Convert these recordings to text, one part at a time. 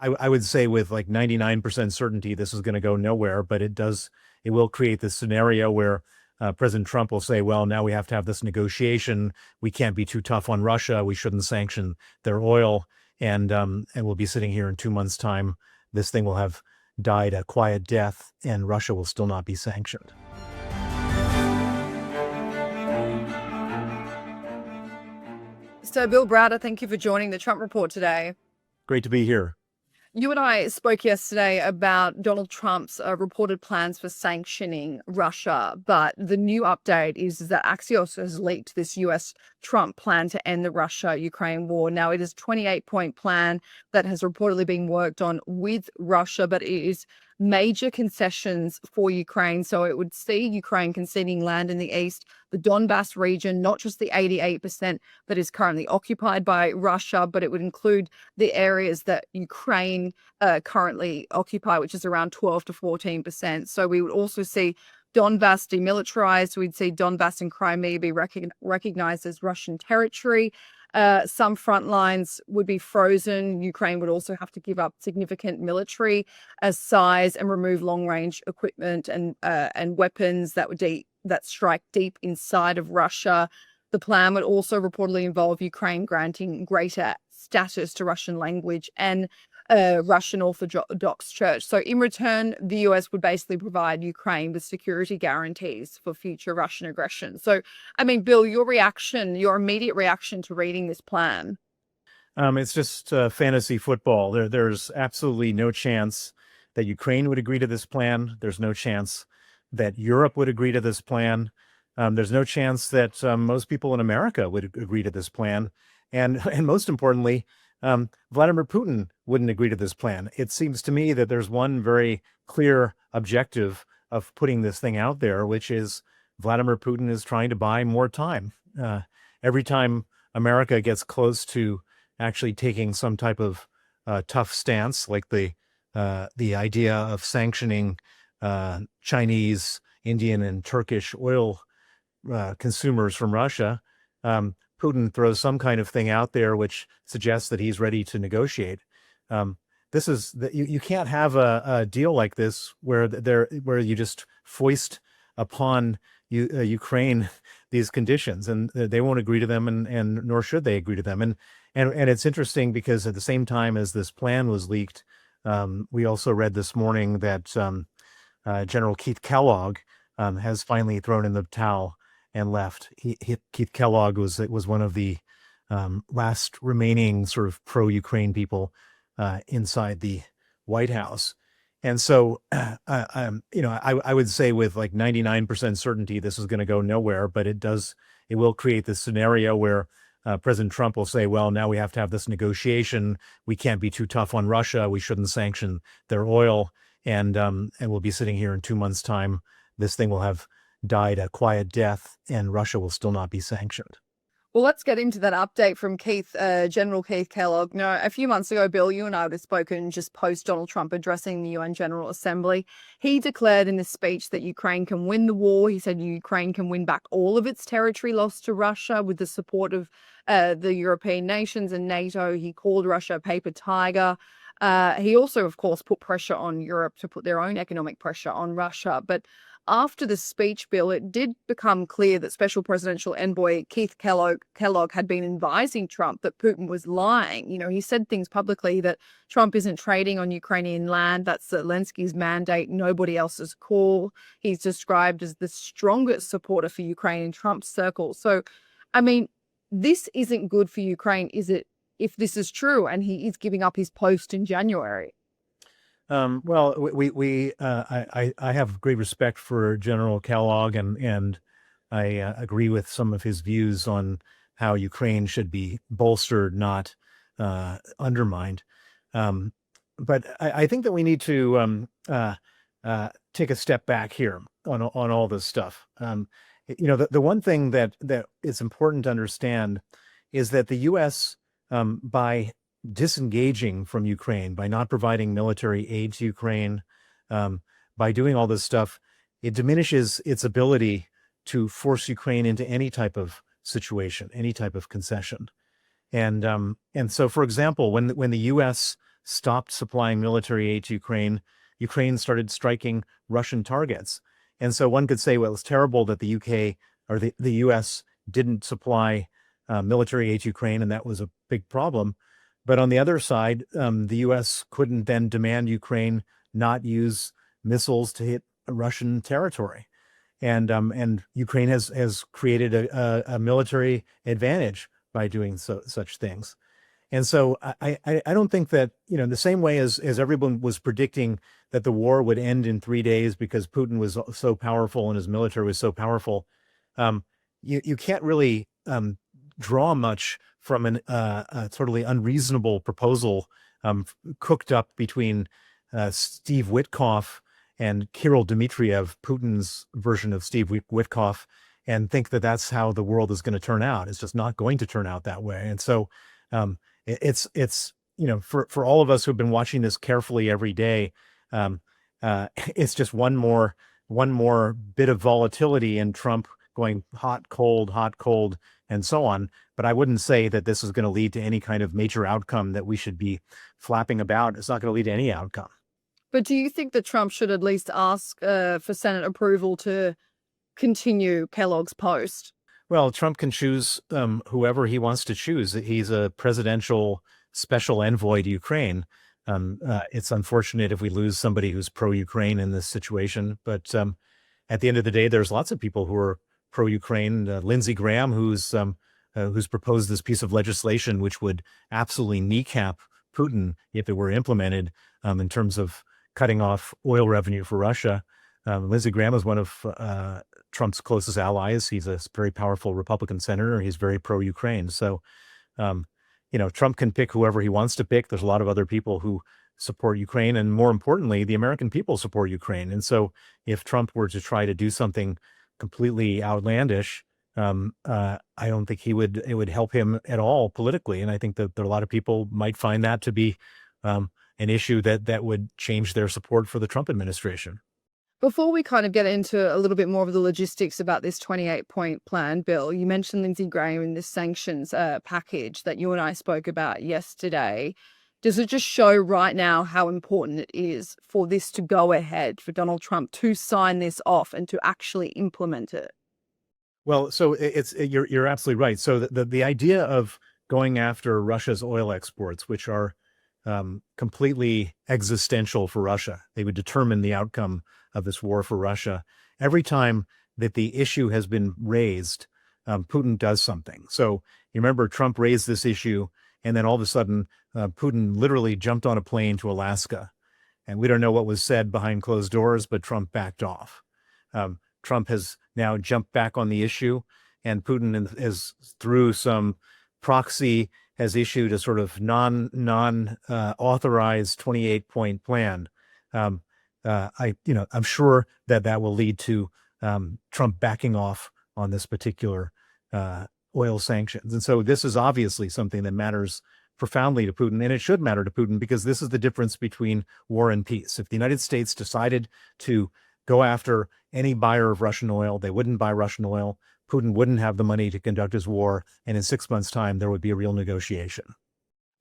I would say with like 99% certainty this is going to go nowhere, but it will create this scenario where President Trump will say, well, now we have to have this negotiation. We can't be too tough on Russia. We shouldn't sanction their oil. And we'll be sitting here in 2 months' time. This thing will have died a quiet death, and Russia will still not be sanctioned. So, Bill Browder, thank you for joining the Trump Report today. Great to be here. You and I spoke yesterday about Donald Trump's reported plans for sanctioning Russia, but the new update is that Axios has leaked this US Trump plan to end the Russia-Ukraine war. Now, it is a 28-point plan that has reportedly been worked on with Russia, but it is major concessions for Ukraine. So it would see Ukraine conceding land in the east, the Donbass region, not just the 88% that is currently occupied by Russia, but it would include the areas that Ukraine currently occupy, which is around 12 to 14%. So we would also see Donbass demilitarized. We'd see Donbass and Crimea be recognized as Russian territory. Some front lines would be frozen. Ukraine would also have to give up significant military size and remove long-range equipment and weapons that strike deep inside of Russia. The plan would also reportedly involve Ukraine granting greater status to Russian language and Russian Orthodox Church. So in return, the US would basically provide Ukraine with security guarantees for future Russian aggression. So, I mean, Bill, your immediate reaction to reading this plan? It's just fantasy football. There's absolutely no chance that Ukraine would agree to this plan. There's no chance that Europe would agree to this plan. There's no chance that most people in America would agree to this plan. And most importantly, Vladimir Putin wouldn't agree to this plan. It seems to me that there's one very clear objective of putting this thing out there, which is Vladimir Putin is trying to buy more time. Every time America gets close to actually taking some type of tough stance, like the idea of sanctioning Chinese, Indian, and Turkish oil consumers from Russia, Putin throws some kind of thing out there which suggests that he's ready to negotiate. You can't have a deal like this where you just foist upon Ukraine these conditions, and they won't agree to them, and nor should they agree to them. And it's interesting because at the same time as this plan was leaked, we also read this morning that General Keith Kellogg has finally thrown in the towel and left. Keith Kellogg was one of the last remaining sort of pro-Ukraine people inside the White House. And so, I would say with like 99% certainty this is going to go nowhere, but it will create this scenario where President Trump will say, well, now we have to have this negotiation. We can't be too tough on Russia. We shouldn't sanction their oil. And we'll be sitting here in 2 months' time. This thing will have died a quiet death, and Russia will still not be sanctioned. Well, let's get into that update from General Keith Kellogg. Now, a few months ago, Bill, you and I would have spoken just post Donald Trump addressing the UN General Assembly. He declared in this speech that Ukraine can win the war. He said Ukraine can win back all of its territory lost to Russia with the support of the European nations and NATO. He called Russia a paper tiger. He also, of course, put pressure on Europe to put their own economic pressure on Russia. But after the speech, Bill, it did become clear that Special Presidential Envoy Keith Kellogg had been advising Trump that Putin was lying. You know, he said things publicly that Trump isn't trading on Ukrainian land. That's Zelensky's mandate, nobody else's call. He's described as the strongest supporter for Ukraine in Trump's circle. So, I mean, this isn't good for Ukraine, is it, if this is true and he is giving up his post in January? Well, I have great respect for General Kellogg, and I agree with some of his views on how Ukraine should be bolstered, not undermined. But I think that we need to take a step back here on all this stuff. The one thing that is important to understand is that the U.S. By disengaging from Ukraine, by not providing military aid to Ukraine, by doing all this stuff, it diminishes its ability to force Ukraine into any type of situation, any type of concession. And so, for example, when the U.S. stopped supplying military aid to Ukraine, Ukraine started striking Russian targets. And so one could say, well, it's terrible that the UK or the US didn't supply military aid to Ukraine, and that was a big problem. But on the other side, the US couldn't then demand Ukraine not use missiles to hit Russian territory. And Ukraine has created a military advantage by doing such things. And so I don't think that, in the same way as everyone was predicting that the war would end in 3 days because Putin was so powerful and his military was so powerful, you can't really draw much from a totally unreasonable proposal cooked up between Steve Witkoff and Kirill Dmitriev, Putin's version of Steve Witkoff, and think that that's how the world is going to turn out. It's just not going to turn out that way. And so it's for all of us who've been watching this carefully every day, it's just one more bit of volatility in Trump going hot, cold, and so on. But I wouldn't say that this is going to lead to any kind of major outcome that we should be flapping about. It's not going to lead to any outcome. But do you think that Trump should at least ask for Senate approval to continue Kellogg's post? Well, Trump can choose whoever he wants to choose. He's a presidential special envoy to Ukraine. It's unfortunate if we lose somebody who's pro-Ukraine in this situation. But at the end of the day, there's lots of people who are pro-Ukraine. Lindsey Graham, who's proposed this piece of legislation which would absolutely kneecap Putin if it were implemented in terms of cutting off oil revenue for Russia. Lindsey Graham is one of Trump's closest allies. He's a very powerful Republican senator. He's very pro-Ukraine. So, Trump can pick whoever he wants to pick. There's a lot of other people who support Ukraine. And more importantly, the American people support Ukraine. And so if Trump were to try to do something completely outlandish, I don't think it would help him at all politically. And I think that there are a lot of people might find that to be an issue that would change their support for the Trump administration. Before we kind of get into a little bit more of the logistics about this 28-point plan, Bill, you mentioned Lindsey Graham in this sanctions package that you and I spoke about yesterday. Does it just show right now how important it is for this to go ahead, for Donald Trump to sign this off and to actually implement it? Well, so you're absolutely right. So the idea of going after Russia's oil exports, which are completely existential for Russia, they would determine the outcome of this war for Russia. Every time that the issue has been raised, Putin does something. So you remember Trump raised this issue, and then all of a sudden, Putin literally jumped on a plane to Alaska. And we don't know what was said behind closed doors, but Trump backed off. Trump has now jumped back on the issue, and Putin has, through some proxy, has issued a sort of non-authorized 28-point plan. I'm sure that will lead to Trump backing off on this particular oil sanctions. And so this is obviously something that matters profoundly to Putin, and it should matter to Putin because this is the difference between war and peace. If the United States decided to go after any buyer of Russian oil, they wouldn't buy Russian oil. Putin wouldn't have the money to conduct his war, and in 6 months' time, there would be a real negotiation.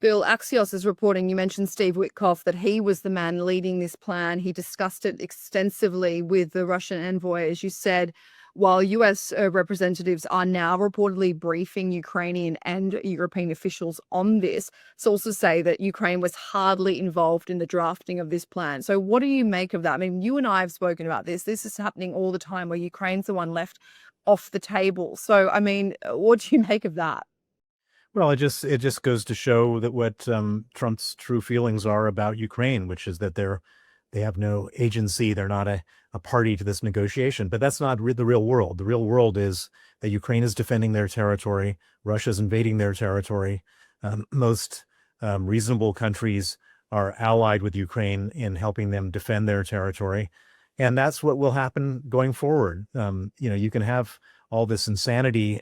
Bill, Axios is reporting, you mentioned Steve Witkoff, that he was the man leading this plan. He discussed it extensively with the Russian envoy, as you said, while US representatives are now reportedly briefing Ukrainian and European officials on this. Sources say that Ukraine was hardly involved in the drafting of this plan. So what do you make of that? I mean, you and I have spoken about this. This is happening all the time where Ukraine's the one left off the table. So, I mean, what do you make of that? Well, it just goes to show that what Trump's true feelings are about Ukraine, which is that they have no agency. They're not a party to this negotiation. But that's not the real world. The real world is that Ukraine is defending their territory. Russia's invading their territory. Most reasonable countries are allied with Ukraine in helping them defend their territory. And that's what will happen going forward. You can have all this insanity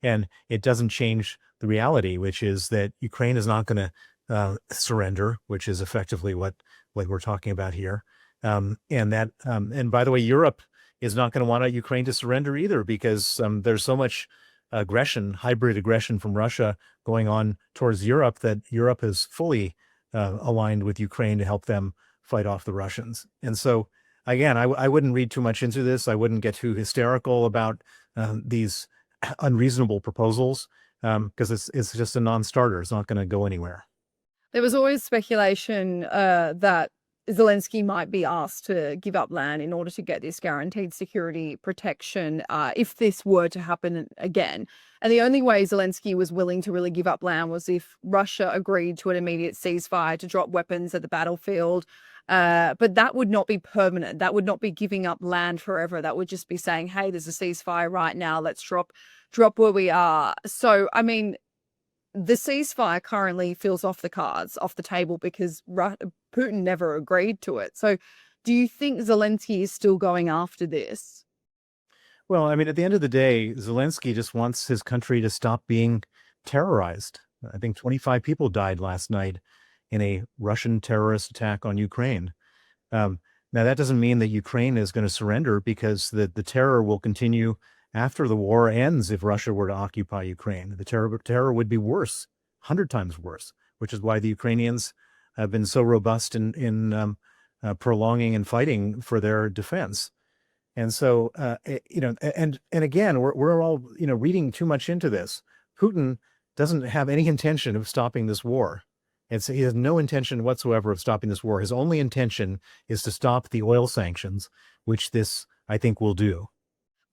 and it doesn't change the reality, which is that Ukraine is not going to surrender, which is effectively what we're talking about here. And by the way, Europe is not going to want Ukraine to surrender either, because there's so much aggression, hybrid aggression from Russia going on towards Europe, that Europe is fully aligned with Ukraine to help them fight off the Russians. And so, again, I wouldn't read too much into this. I wouldn't get too hysterical about these unreasonable proposals because it's just a non-starter. It's not going to go anywhere. There was always speculation that Zelensky might be asked to give up land in order to get this guaranteed security protection if this were to happen again. And the only way Zelensky was willing to really give up land was if Russia agreed to an immediate ceasefire to drop weapons at the battlefield. But that would not be permanent. That would not be giving up land forever. That would just be saying, hey, there's a ceasefire right now. Let's drop where we are. So, I mean, the ceasefire currently feels off the cards, off the table, because Putin never agreed to it. So do you think Zelensky is still going after this? Well, I mean, at the end of the day, Zelensky just wants his country to stop being terrorized. I think 25 people died last night in a Russian terrorist attack on Ukraine. Now, that doesn't mean that Ukraine is going to surrender, because the terror will continue after the war ends. If Russia were to occupy Ukraine, the terror would be worse, 100 times worse, which is why the Ukrainians have been so robust in prolonging and fighting for their defense. And so, and again, we're all, reading too much into this. Putin doesn't have any intention of stopping this war. He has no intention whatsoever of stopping this war. His only intention is to stop the oil sanctions, which this, I think, will do.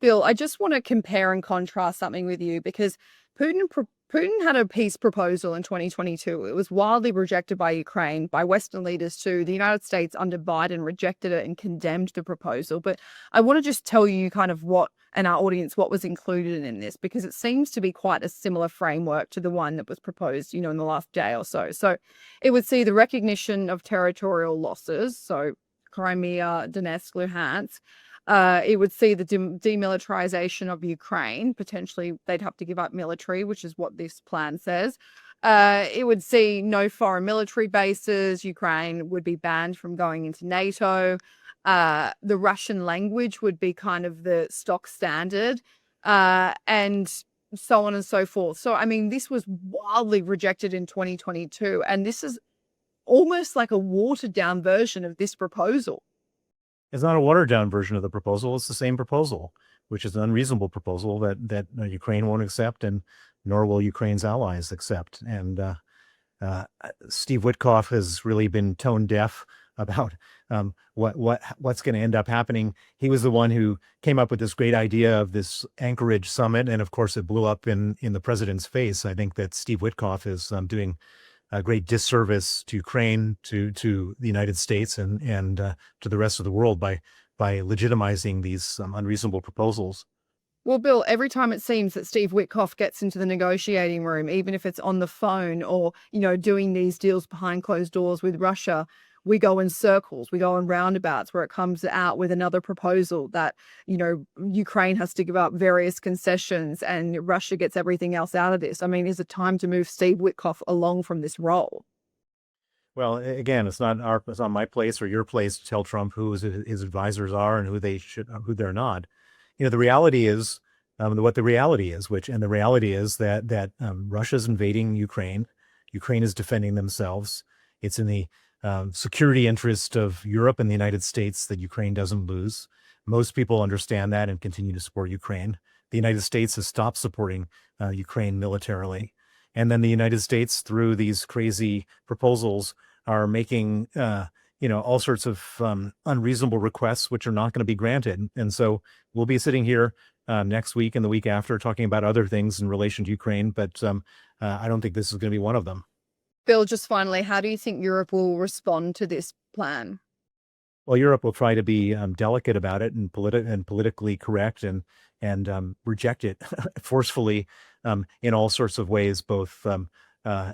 Bill, I just want to compare and contrast something with you, because Putin had a peace proposal in 2022. It was wildly rejected by Ukraine, by Western leaders too. The United States under Biden rejected it and condemned the proposal. But I want to just tell you kind of what, and our audience, what was included in this, because it seems to be quite a similar framework to the one that was proposed, in the last day or so. So it would see the recognition of territorial losses, so Crimea, Donetsk, Luhansk. It would see the demilitarization of Ukraine. Potentially, they'd have to give up military, which is what this plan says. It would see no foreign military bases. Ukraine would be banned from going into NATO. The Russian language would be kind of the stock standard, and so on and so forth. So, I mean, this was wildly rejected in 2022, and this is almost like a watered down version of this proposal. It's not a watered down version of the proposal. It's the same proposal, which is an unreasonable proposal that Ukraine won't accept, and nor will Ukraine's allies accept. And Steve Witkoff has really been tone deaf about what's going to end up happening. He was the one who came up with this great idea of this Anchorage summit, and of course it blew up in the president's face. I think that Steve Witkoff is doing a great disservice to Ukraine, to the United States, and to the rest of the world by legitimizing these unreasonable proposals. Well, Bill, every time it seems that Steve Witkoff gets into the negotiating room, even if it's on the phone or, doing these deals behind closed doors with Russia, we go in circles, we go in roundabouts, where it comes out with another proposal that, Ukraine has to give up various concessions and Russia gets everything else out of this. I mean, is it time to move Steve Witkoff along from this role? Well, again, it's not my place or your place to tell Trump who his advisors are and who they're not. The reality is what the reality is, the reality is that Russia's invading Ukraine. Ukraine is defending themselves. It's in the security interest of Europe and the United States that Ukraine doesn't lose. Most people understand that and continue to support Ukraine. The United States has stopped supporting Ukraine militarily. And then the United States, through these crazy proposals, are making all sorts of unreasonable requests, which are not going to be granted. And so we'll be sitting here next week and the week after talking about other things in relation to Ukraine, but I don't think this is going to be one of them. Bill, just finally, how do you think Europe will respond to this plan? Well, Europe will try to be delicate about it and politically correct and reject it forcefully in all sorts of ways, both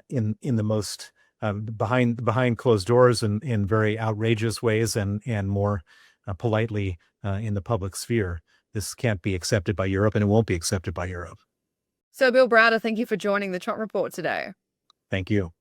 in the most behind closed doors and in very outrageous ways, and more politely in the public sphere. This can't be accepted by Europe, and it won't be accepted by Europe. So, Bill Browder, thank you for joining the Trump Report today. Thank you.